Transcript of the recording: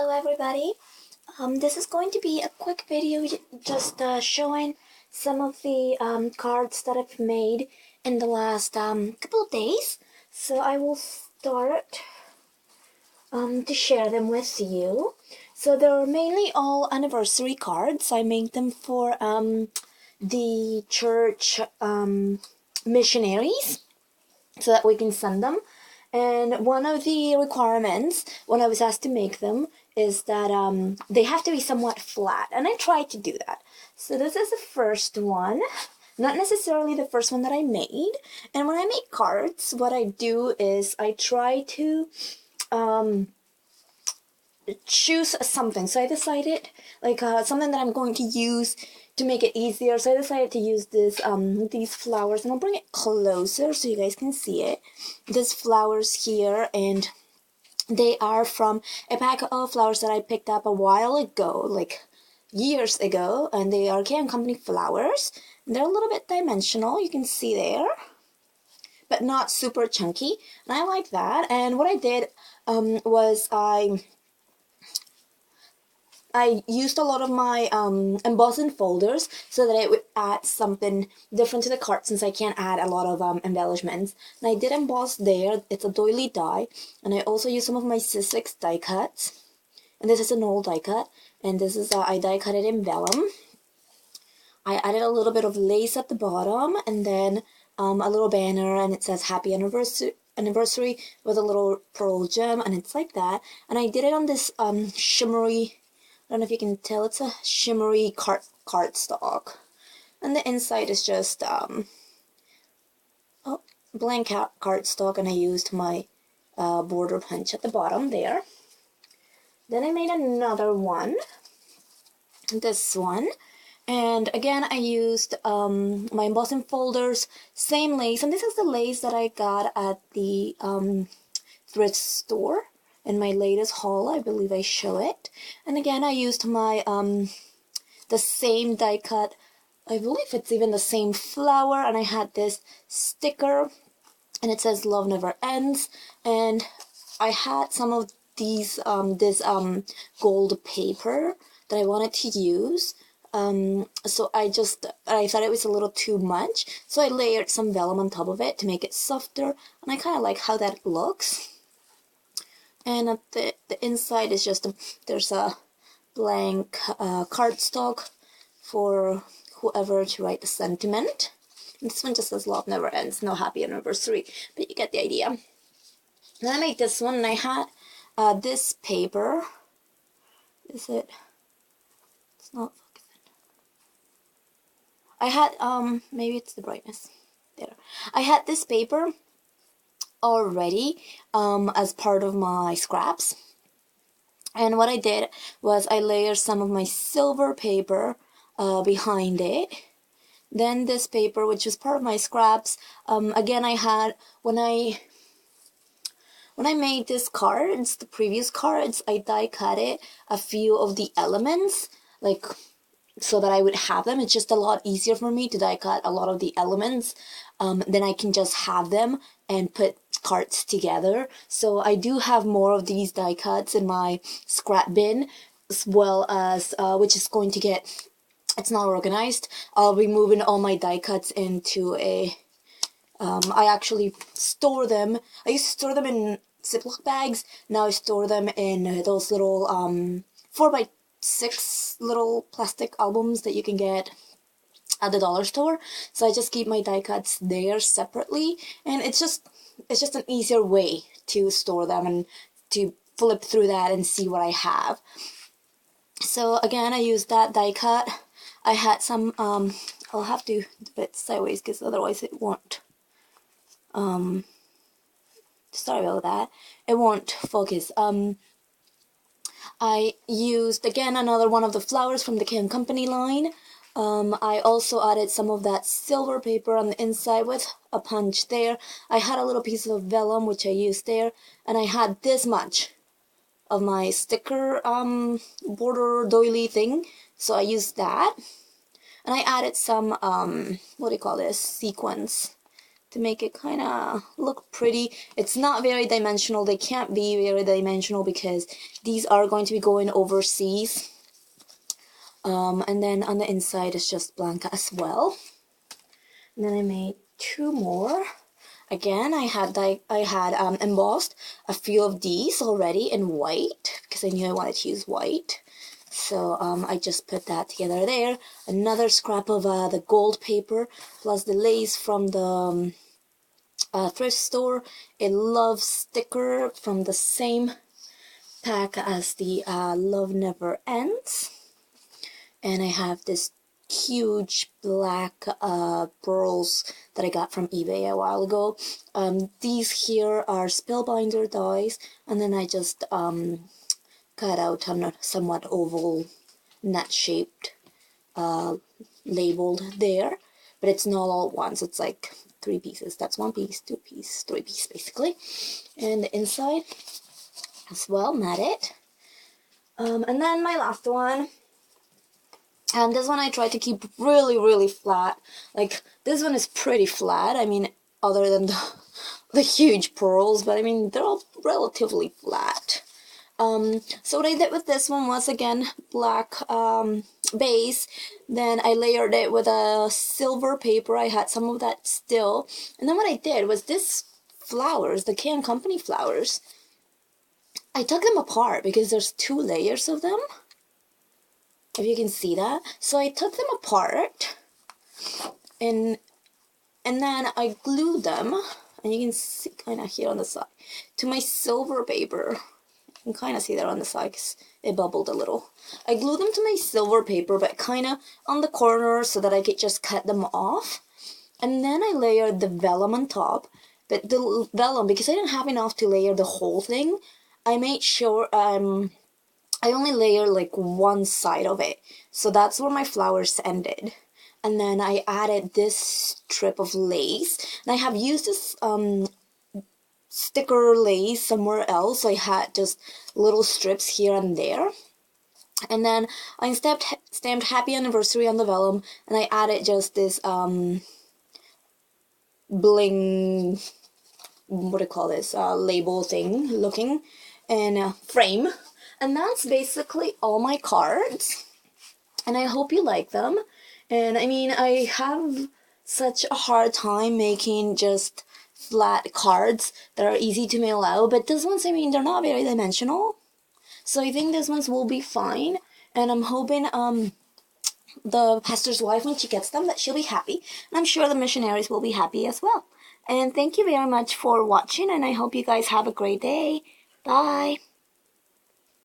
Hello everybody. This is going to be a quick video just showing some of the cards that I've made in the last couple of days. So I will start to share them with you. So they're mainly all anniversary cards. I made them for the church missionaries so that we can send them. And one of the requirements when I was asked to make them is that they have to be somewhat flat, and I tried to do that. So this is the first one, not necessarily the first one that I made. And when I make cards, what I do is I try to choose something. So I decided something that I'm going to use to make it easier. So I decided to use this these flowers, and I'll bring it closer so you guys can see it. These flowers here, and they are from a pack of flowers that I picked up a while ago, like years ago, and they are K& Company flowers. They're a little bit dimensional, you can see there, but not super chunky, and I like that. And what I did was I used a lot of my embossing folders so that it would add something different to the card, since I can't add a lot of embellishments. And I did emboss there. It's a doily die. And I also used some of my Sizzix die cuts. And this is an old die cut. And this is, I die cut it in vellum. I added a little bit of lace at the bottom, and then a little banner, and it says Happy Anniversary with a little pearl gem, and it's like that. And I did it on this shimmery, I don't know if you can tell, it's a shimmery cardstock. And the inside is just blank cardstock, and I used my border punch at the bottom there. Then I made another one, this one. And again, I used my embossing folders, same lace. And this is the lace that I got at the thrift store. In my latest haul, I believe I show it. And again, I used my the same die cut. I believe it's even the same flower, and I had this sticker, and it says "Love Never Ends." And I had some of these this gold paper that I wanted to use. So I thought it was a little too much, so I layered some vellum on top of it to make it softer, and I kind of like how that looks. And at the inside is just there's a blank cardstock for whoever to write the sentiment. And this one just says "Love Never Ends," no happy anniversary, but you get the idea. Then I made this one, and I had this paper. Is it? It's not focusing. I had maybe it's the brightness. There. I had this paper already as part of my scraps, and what I did was I layered some of my silver paper behind it. Then this paper, which was part of my scraps, again I had when I made these cards, the previous cards, I die cut it a few of the elements, like so that I would have them. It's just a lot easier for me to die cut a lot of the elements. Then I can just have them and put cards together. So I do have more of these die cuts in my scrap bin, as well as which is going to get, it's not organized. I'll be moving all my die cuts into a I actually store them. I used to store them in Ziploc bags. Now I store them in those little 4x6 little plastic albums that you can get at the dollar store. So I just keep my die cuts there separately, and it's just an easier way to store them and to flip through that and see what I have. So again, I used that die cut. I had some I'll have to do it sideways because otherwise it won't sorry about that, it won't focus. I used again another one of the flowers from the K& Company line. I also added some of that silver paper on the inside with a punch there. I had a little piece of vellum which I used there, and I had this much of my sticker border doily thing, so I used that. And I added some what do you call this, sequins to make it kind of look pretty. It's not very dimensional. They can't be very dimensional because these are going to be going overseas. And then on the inside it's just blank as well. And then I made 2 more. Again, I had embossed a few of these already in white because I knew I wanted to use white. So I just put that together there. Another scrap of the gold paper plus the lace from the thrift store. A love sticker from the same pack as the Love Never Ends. And I have this huge black pearls that I got from eBay a while ago. These here are spellbinder dies, and then I just cut out somewhat oval, nut-shaped, labeled there. But it's not all at once. It's like 3 pieces. That's 1 piece, 2 piece, 3 piece basically. And the inside as well, matted. And then my last one. And this one I tried to keep really, really flat. Like, this one is pretty flat. I mean, other than the huge pearls, but I mean, they're all relatively flat. So what I did with this one was, again, black base. Then I layered it with a silver paper. I had some of that still. And then what I did was this flowers, the Can Company flowers, I took them apart because there's 2 layers of them. If you can see that. So I took them apart and then I glued them, and you can see kind of here on the side, to my silver paper. You can kind of see that on the side because it bubbled a little. I glued them to my silver paper, but kind of on the corner so that I could just cut them off. And then I layered the vellum on top. But the vellum, because I didn't have enough to layer the whole thing, I made sure I only layered like one side of it. So that's where my flowers ended. And then I added this strip of lace. And I have used this sticker lace somewhere else. So I had just little strips here and there. And then I stamped Happy Anniversary on the vellum. And I added just this bling, what do you call this, label thing looking, and frame. And that's basically all my cards, and I hope you like them. And I mean, I have such a hard time making just flat cards that are easy to mail out, but these ones, I mean, they're not very dimensional, so I think these ones will be fine. And I'm hoping the pastor's wife, when she gets them, that she'll be happy, and I'm sure the missionaries will be happy as well. And thank you very much for watching, and I hope you guys have a great day. Bye.